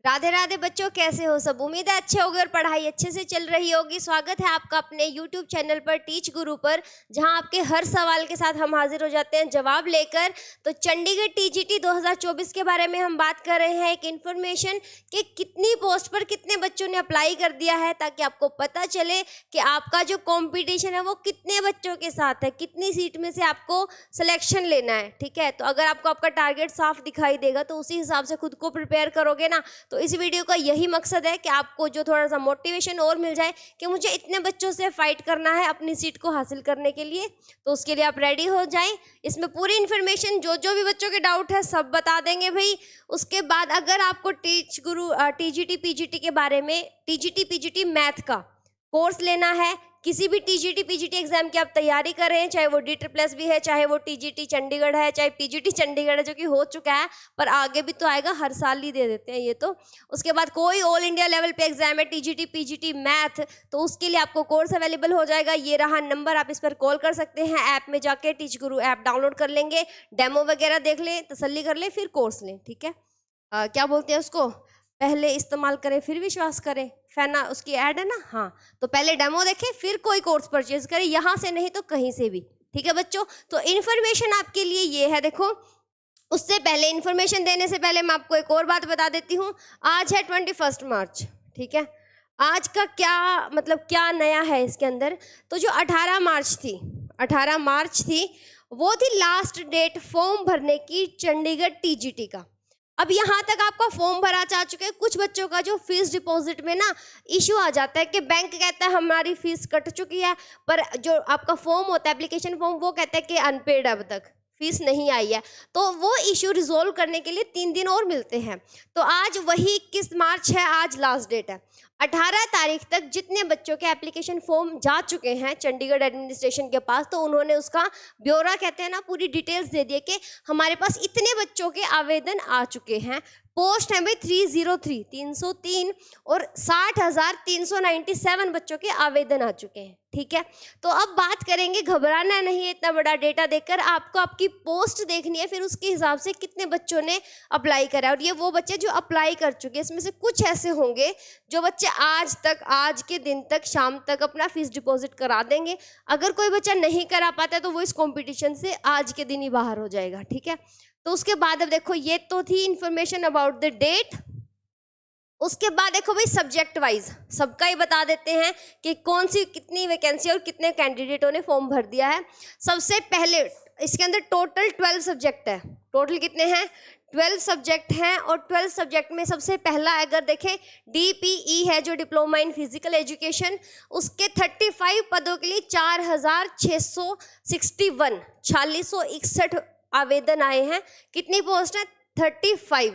राधे राधे बच्चों, कैसे हो सब। उम्मीद है अच्छे होगे और पढ़ाई अच्छे से चल रही होगी। स्वागत है आपका अपने यूट्यूब चैनल पर टीच गुरु पर, जहां आपके हर सवाल के साथ हम हाजिर हो जाते हैं जवाब लेकर। तो चंडीगढ़ टीजीटी 2024 के बारे में हम बात कर रहे हैं, एक इन्फॉर्मेशन कि कितनी पोस्ट पर कितने बच्चों ने अप्लाई कर दिया है, ताकि आपको पता चले कि आपका जो कॉम्पिटिशन है वो कितने बच्चों के साथ है, कितनी सीट में से आपको सिलेक्शन लेना है। ठीक है, तो अगर आपको आपका टारगेट साफ दिखाई देगा तो उसी हिसाब से खुद को प्रिपेयर करोगे ना। तो इस वीडियो का यही मकसद है कि आपको जो थोड़ा सा मोटिवेशन और मिल जाए कि मुझे इतने बच्चों से फाइट करना है अपनी सीट को हासिल करने के लिए। तो उसके लिए आप रेडी हो जाएं। इसमें पूरी इन्फॉर्मेशन जो भी बच्चों के डाउट है सब बता देंगे भाई। उसके बाद अगर आपको टीच गुरु टीजीटी पीजीटी के बारे में, टीजीटी पीजीटी मैथ का कोर्स लेना है, किसी भी टीजीटी पीजीटी एग्जाम की आप तैयारी कर रहे हैं, चाहे वो DSSS भी है, चाहे वो टीजीटी चंडीगढ़ है, चाहे पीजीटी चंडीगढ़ है जो कि हो चुका है पर आगे भी तो आएगा, हर साल ही दे देते हैं ये तो। उसके बाद कोई ऑल इंडिया लेवल पे एग्जाम है टीजीटी पीजीटी मैथ, तो उसके लिए आपको कोर्स अवेलेबल हो जाएगा। ये रहा नंबर, आप इस पर कॉल कर सकते हैं। ऐप में जाके टीच गुरु ऐप डाउनलोड कर लेंगे, डेमो वगैरह देख लें, तसल्ली कर लें, फिर कोर्स लें। ठीक है, क्या बोलते हैं उसको, पहले इस्तेमाल करें फिर विश्वास करें, फैना उसकी ऐड है ना। हाँ, तो पहले डेमो देखें फिर कोई कोर्स परचेज करें, यहाँ से नहीं तो कहीं से भी। ठीक है बच्चों, तो इन्फॉर्मेशन आपके लिए ये है। देखो, उससे पहले इन्फॉर्मेशन देने से पहले मैं आपको एक और बात बता देती हूँ। आज है 21 मार्च। ठीक है, आज का क्या मतलब, क्या नया है इसके अंदर। तो जो 18 मार्च थी वो थी लास्ट डेट फॉर्म भरने की चंडीगढ़ टीजीटी का। अब यहाँ तक आपका फॉर्म भरा जा चुका है। कुछ बच्चों का जो फीस डिपॉजिट में ना इशू आ जाता है कि बैंक कहता है हमारी फीस कट चुकी है, पर जो आपका फॉर्म होता है एप्लीकेशन फॉर्म, वो कहता है कि अनपेड, अब तक फीस नहीं आई है। तो वो इशू रिजोल्व करने के लिए 3 दिन और मिलते हैं। तो आज वही 21 मार्च है, आज लास्ट डेट है। 18 तारीख तक जितने बच्चों के एप्लीकेशन फॉर्म जा चुके हैं चंडीगढ़ एडमिनिस्ट्रेशन के पास, तो उन्होंने उसका ब्यौरा कहते हैं ना, पूरी डिटेल्स दे दिए कि हमारे पास इतने बच्चों के आवेदन आ चुके हैं। पोस्ट है भाई 303 और 60,397 बच्चों के आवेदन आ चुके हैं। ठीक है, तो अब बात करेंगे, घबराना नहीं है इतना बड़ा डेटा देखकर, आपको आपकी पोस्ट देखनी है, फिर उसके हिसाब से कितने बच्चों ने अप्लाई करा। और ये वो बच्चे जो अप्लाई कर चुके हैं, इसमें से कुछ ऐसे होंगे जो बच्चे आज के दिन तक शाम तक अपना फीस डिपॉजिट करा देंगे। अगर कोई बच्चा नहीं करा पाता है तो वो इस कॉम्पिटिशन से आज के दिन ही बाहर हो जाएगा। ठीक है, तो उसके बाद अब देखो, ये तो थी इंफॉर्मेशन अबाउट द डेट। उसके बाद देखो भाई, सब्जेक्ट वाइज सबका ही बता देते हैं कि कौन सी कितनी वैकेंसी और कितने कैंडिडेटों ने फॉर्म भर दिया है। सबसे पहले इसके अंदर टोटल 12 सब्जेक्ट है। टोटल कितने हैं? 12 सब्जेक्ट हैं। और 12 सब्जेक्ट में सबसे पहला अगर देखें, DPE है जो डिप्लोमा इन फिजिकल एजुकेशन, उसके 35 पदों के लिए 4661 आवेदन आए हैं। कितनी पोस्ट है? 35।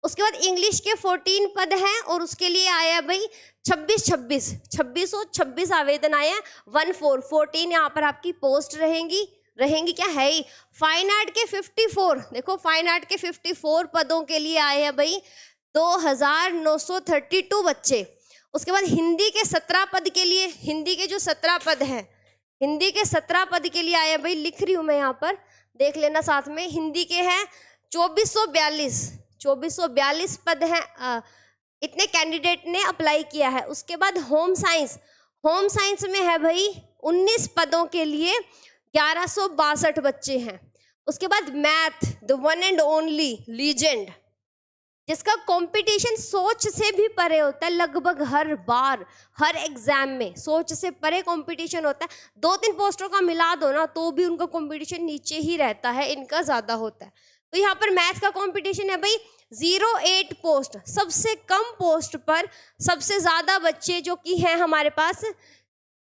उसके बाद इंग्लिश के 14 पद हैं और उसके लिए आया भाई 2626 आवेदन आए हैं। 14 यहाँ पर आपकी पोस्ट रहेंगी क्या है ही। फाइन आर्ट के 54, देखो फाइन आर्ट के 54 पदों के लिए आए हैं भाई 2932 बच्चे। उसके बाद हिंदी के 17 पद के लिए, हिंदी के जो 17 पद हैं, हिंदी के 17 पद के लिए आए हैं भाई, लिख रही हूँ मैं यहाँ पर, देख लेना साथ में। हिंदी के हैं 2442 पद हैं, इतने कैंडिडेट ने अप्लाई किया है। उसके बाद होम साइंस में है भाई 19 पदों के लिए 1162 बच्चे हैं। उसके बाद math, the one and only legend, जिसका कंपटीशन सोच से भी परे होता है। लगभग हर बार हर एग्जाम में सोच से परे कंपटीशन होता है। 2-3 पोस्टों का मिला दो ना तो भी उनका कंपटीशन नीचे ही रहता है, इनका ज़्यादा होता है। तो यहाँ पर मैथ का कंपटीशन है भाई 08 पोस्ट, सबसे कम पोस्ट पर सबसे ज़्यादा बच्चे जो कि हैं हमारे पास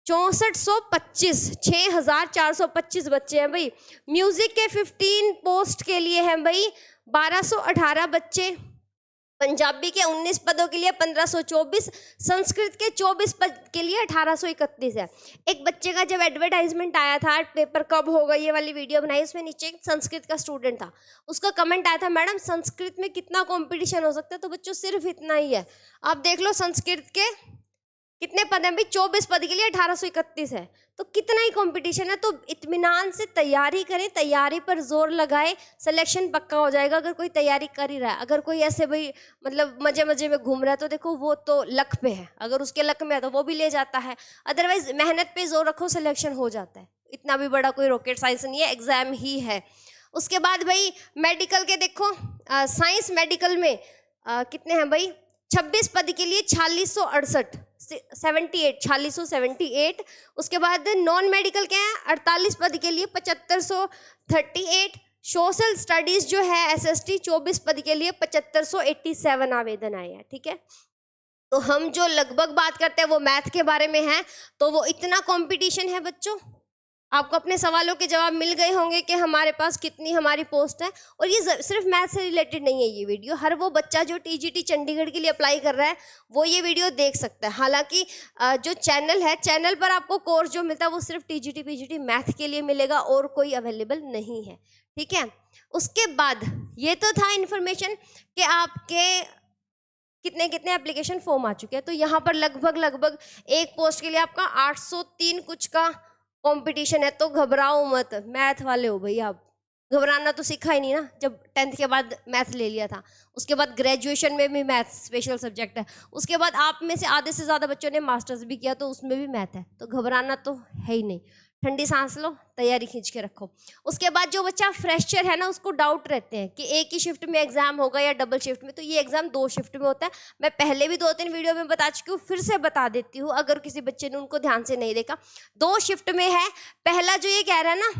6425 बच्चे हैं भाई। म्यूजिक के 15 पोस्ट के लिए हैं भाई 1218 बच्चे। पंजाबी के 19 पदों के लिए 1524, संस्कृत के 24 पद के लिए 1831 है। एक बच्चे का जब एडवर्टाइजमेंट आया था, पेपर कब होगा, ये वाली वीडियो बनाई, उसमें नीचे एक संस्कृत का स्टूडेंट था, उसका कमेंट आया था, मैडम संस्कृत में कितना कंपटीशन हो सकता है। तो बच्चों सिर्फ इतना ही है, आप देख लो संस्कृत के कितने पद हैं भाई? 24 पद के लिए 1831 है, तो कितना ही कंपटीशन है। तो इत्मीनान से तैयारी करें, तैयारी पर जोर लगाए, सिलेक्शन पक्का हो जाएगा अगर कोई तैयारी कर ही रहा है। अगर कोई ऐसे भाई मतलब मजे मजे में घूम रहा है तो देखो वो तो लक पे है, अगर उसके लक में है तो वो भी ले जाता है। अदरवाइज मेहनत पे जोर रखो, सिलेक्शन हो जाता है। इतना भी बड़ा कोई रॉकेट साइंस नहीं है, एग्जाम ही है। उसके बाद भाई मेडिकल के देखो, साइंस मेडिकल में कितने हैं भाई? 26 पद के लिए 4668, 4678। उसके बाद नॉन मेडिकल के हैं 48 पद के लिए 7538। सोशल स्टडीज जो है एसएसटी 24 पद के लिए 7587 आवेदन आए हैं, ठीक है। तो हम जो लगभग बात करते हैं वो मैथ के बारे में है, तो वो इतना कंपटीशन है बच्चों। आपको अपने सवालों के जवाब मिल गए होंगे कि हमारे पास कितनी हमारी पोस्ट है। और ये सिर्फ मैथ से रिलेटेड नहीं है ये वीडियो, हर वो बच्चा जो टीजीटी चंडीगढ़ के लिए अप्लाई कर रहा है वो ये वीडियो देख सकता है। हालांकि जो चैनल है, चैनल पर आपको कोर्स जो मिलता है वो सिर्फ टीजीटी पीजीटी मैथ के लिए मिलेगा और कोई अवेलेबल नहीं है, ठीक है। उसके बाद ये तो था इन्फॉर्मेशन कि आपके कितने कितने एप्लीकेशन फॉर्म आ चुके हैं। तो यहाँ पर लगभग एक पोस्ट के लिए आपका 803 कुछ का कंपटीशन है। तो घबराओ मत, मैथ वाले हो भाई आप, घबराना तो सीखा ही नहीं ना जब 10th के बाद मैथ ले लिया था। उसके बाद ग्रेजुएशन में भी मैथ स्पेशल सब्जेक्ट है। उसके बाद आप में से आधे से ज़्यादा बच्चों ने मास्टर्स भी किया तो उसमें भी मैथ है, तो घबराना तो है ही नहीं। ठंडी सांस लो, तैयारी खींच के रखो। उसके बाद जो बच्चा फ्रेशर है ना, उसको डाउट रहते हैं कि एक ही शिफ्ट में एग्जाम होगा या डबल शिफ्ट में। तो ये एग्जाम 2 शिफ्ट में होता है। मैं पहले भी 2-3 वीडियो में बता चुकी हूँ, फिर से बता देती हूँ अगर किसी बच्चे ने उनको ध्यान से नहीं देखा। 2 शिफ्ट में है। पहला जो ये कह रहा है ना,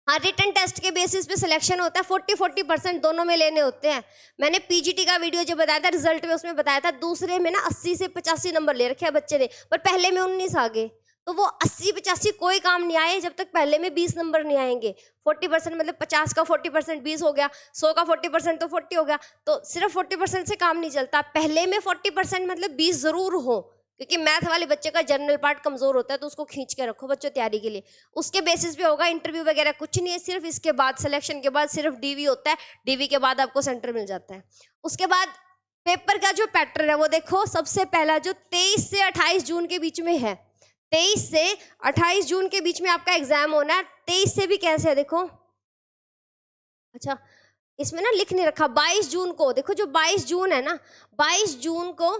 हाँ रिटन टेस्ट के बेसिस पे सिलेक्शन होता है, 40% दोनों में लेने होते हैं। मैंने पीजीटी का वीडियो जो बताया था रिजल्ट में, उसमें बताया था दूसरे में ना 80 से 85 नंबर ले रखे हैं बच्चे ने, पर पहले में 19 आ गए। तो वो 80-85 कोई काम नहीं आए जब तक पहले में 20 नंबर नहीं आएंगे। 40% मतलब 50 का 40% 20 हो गया, 100 का 40% तो 40 हो गया। तो सिर्फ 40% से काम नहीं चलता, पहले में 40% मतलब 20 जरूर हो, क्योंकि मैथ वाले बच्चे का जनरल पार्ट कमजोर होता है, तो उसको खींच के रखो बच्चों तैयारी के लिए। उसके बेसिस पे होगा, इंटरव्यू वगैरह कुछ नहीं है, सिर्फ इसके बाद सिलेक्शन के बाद सिर्फ डीवी होता है। डीवी के बाद आपको सेंटर मिल जाता है। उसके बाद पेपर का जो पैटर्न है वो देखो, सबसे पहला जो 23 से 28 जून के बीच में है, 23 से 28 जून के बीच में आपका एग्जाम होना है। 23 से भी कैसे है देखो, अच्छा इसमें ना लिख नहीं रखा, 22 जून को देखो, जो 22 जून है ना, 22 जून को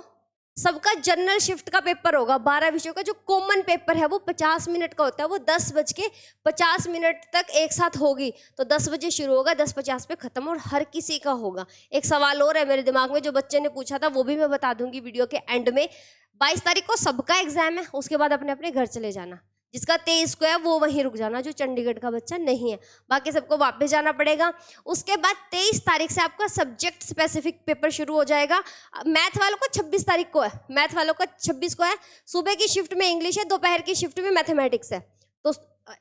सबका जनरल शिफ्ट का पेपर होगा। 12 विषयों का जो कॉमन पेपर है वो 50 मिनट का होता है, वो 10:50 तक एक साथ होगी। तो 10 बजे शुरू होगा, 10:50 पे खत्म, और हर किसी का होगा। एक सवाल और है मेरे दिमाग में जो बच्चे ने पूछा था, वो भी मैं बता दूंगी वीडियो के एंड में। 22 तारीख को सबका एग्जाम है, उसके बाद अपने अपने घर चले जाना। जिसका 23 को है वो वहीं रुक जाना, जो चंडीगढ़ का बच्चा नहीं है, बाकी सबको वापस जाना पड़ेगा। उसके बाद 23 तारीख से आपका सब्जेक्ट स्पेसिफिक पेपर शुरू हो जाएगा। मैथ वालों को 26 तारीख को है, मैथ वालों का 26 को है। सुबह की शिफ्ट में इंग्लिश है, दोपहर की शिफ्ट में मैथमेटिक्स है। तो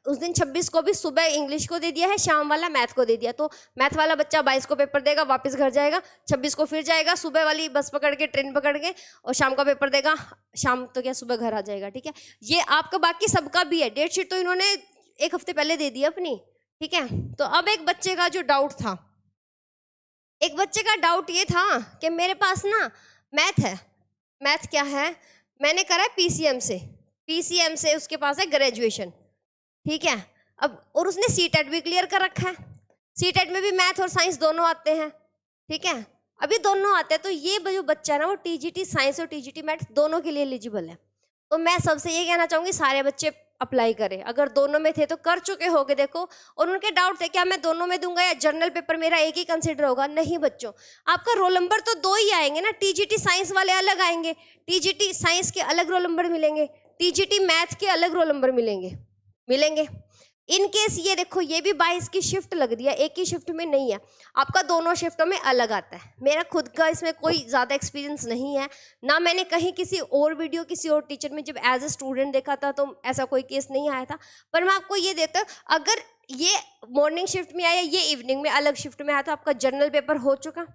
उस दिन 26 को भी सुबह इंग्लिश को दे दिया है, शाम वाला मैथ को दे दिया। तो मैथ वाला बच्चा 22 को पेपर देगा, वापस घर जाएगा, 26 को फिर जाएगा, सुबह वाली बस पकड़ के ट्रेन पकड़ के, और शाम का पेपर देगा, शाम तो क्या सुबह घर आ जाएगा, ठीक है। ये आपका बाकी सबका भी है। डेट शीट तो इन्होंने 1 हफ्ते पहले दे दी अपनी, ठीक है। तो अब एक बच्चे का जो डाउट था, एक बच्चे का डाउट ये था कि मेरे पास ना मैथ है, मैथ क्या है, मैंने करा है पीसीएम से उसके पास है ग्रेजुएशन, ठीक है। अब और उसने सीटेट भी क्लियर कर रखा है, सीटेट में भी मैथ और साइंस दोनों आते हैं, ठीक है। अभी दोनों आते हैं, तो ये जो बच्चा है ना वो टीजीटी साइंस और टीजीटी मैथ दोनों के लिए एलिजिबल है। तो मैं सबसे ये कहना चाहूंगी सारे बच्चे अप्लाई करें। अगर दोनों में थे तो कर चुके होगे देखो, और उनके डाउट थे क्या मैं दोनों में दूंगा या जनरल पेपर मेरा एक ही कंसिडर होगा। नहीं बच्चों, आपका रोल नंबर तो 2 ही आएंगे ना, टीजीटी साइंस वाले अलग आएंगे, टीजीटी साइंस के अलग रोल नंबर मिलेंगे, टीजीटी मैथ के अलग रोल नंबर मिलेंगे। इन केस ये देखो, ये भी 22 की शिफ्ट लग रही है, एक ही शिफ्ट में नहीं है, आपका दोनों शिफ्टों में अलग आता है। मेरा खुद का इसमें कोई ज़्यादा एक्सपीरियंस नहीं है, ना मैंने कहीं किसी और वीडियो किसी और टीचर में जब एज ए स्टूडेंट देखा था तो ऐसा कोई केस नहीं आया था। पर मैं आपको ये देता हूँ, अगर ये मॉर्निंग शिफ्ट में आया, ये इवनिंग में अलग शिफ्ट में आया, तो आपका जनरल पेपर हो चुका।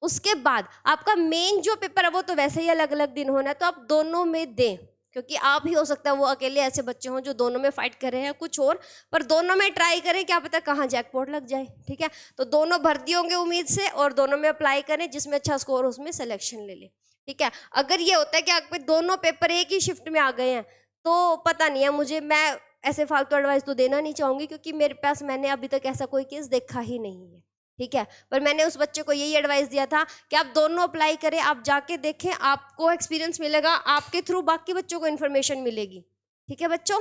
उसके बाद आपका मेन जो पेपर है वो तो वैसे ही अलग अलग दिन होना है, तो आप दोनों में दें, क्योंकि आप ही हो सकता है वो अकेले ऐसे बच्चे हों जो दोनों में फाइट कर रहे हैं कुछ और, पर दोनों में ट्राई करें, क्या पता कहाँ जैकपॉट लग जाए। ठीक है, तो दोनों भर्ती होंगे उम्मीद से और दोनों में अप्लाई करें, जिसमें अच्छा स्कोर उसमें सिलेक्शन ले ले। ठीक है, अगर ये होता है कि आप पे दोनों पेपर एक ही शिफ्ट में आ गए हैं तो पता नहीं है मुझे, मैं ऐसे फालतू एडवाइस तो देना नहीं चाहूँगी क्योंकि मेरे पास मैंने अभी तक ऐसा कोई केस देखा ही नहीं है। ठीक है, पर मैंने उस बच्चे को यही एडवाइस दिया था कि आप दोनों अप्लाई करें, आप जाके देखें, आपको एक्सपीरियंस मिलेगा, आपके थ्रू बाकी बच्चों को इन्फॉर्मेशन मिलेगी। ठीक है बच्चों,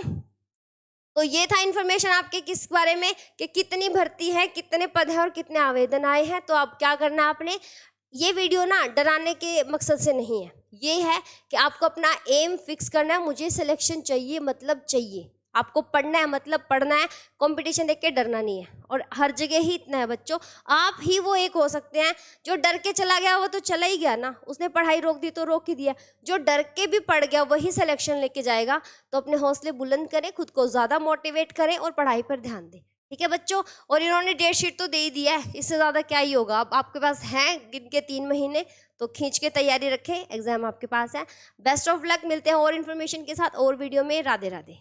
तो ये था इन्फॉर्मेशन आपके किस बारे में कि कितनी भर्ती है, कितने पद हैं और कितने आवेदन आए हैं। तो अब क्या करना है आपने, ये वीडियो ना डराने के मकसद से नहीं है, ये है कि आपको अपना एम फिक्स करना है, मुझे सिलेक्शन चाहिए मतलब चाहिए, आपको पढ़ना है मतलब पढ़ना है, कंपटीशन देख के डरना नहीं है। और हर जगह ही इतना है बच्चों, आप ही वो एक हो सकते हैं जो डर के चला गया वो तो चला ही गया ना, उसने पढ़ाई रोक दी तो रोक ही दिया, जो डर के भी पढ़ गया वही सिलेक्शन लेके जाएगा। तो अपने हौसले बुलंद करें, खुद को ज़्यादा मोटिवेट करें और पढ़ाई पर ध्यान दें। ठीक है बच्चों, और इन्होंने डेट शीट तो दे ही दिया है, इससे ज़्यादा क्या ही होगा। अब आपके पास हैं गिन के 3 महीने, तो खींच के तैयारी रखें, एग्जाम आपके पास है। बेस्ट ऑफ लक, मिलते हैं और इन्फॉर्मेशन के साथ और वीडियो में। राधे राधे।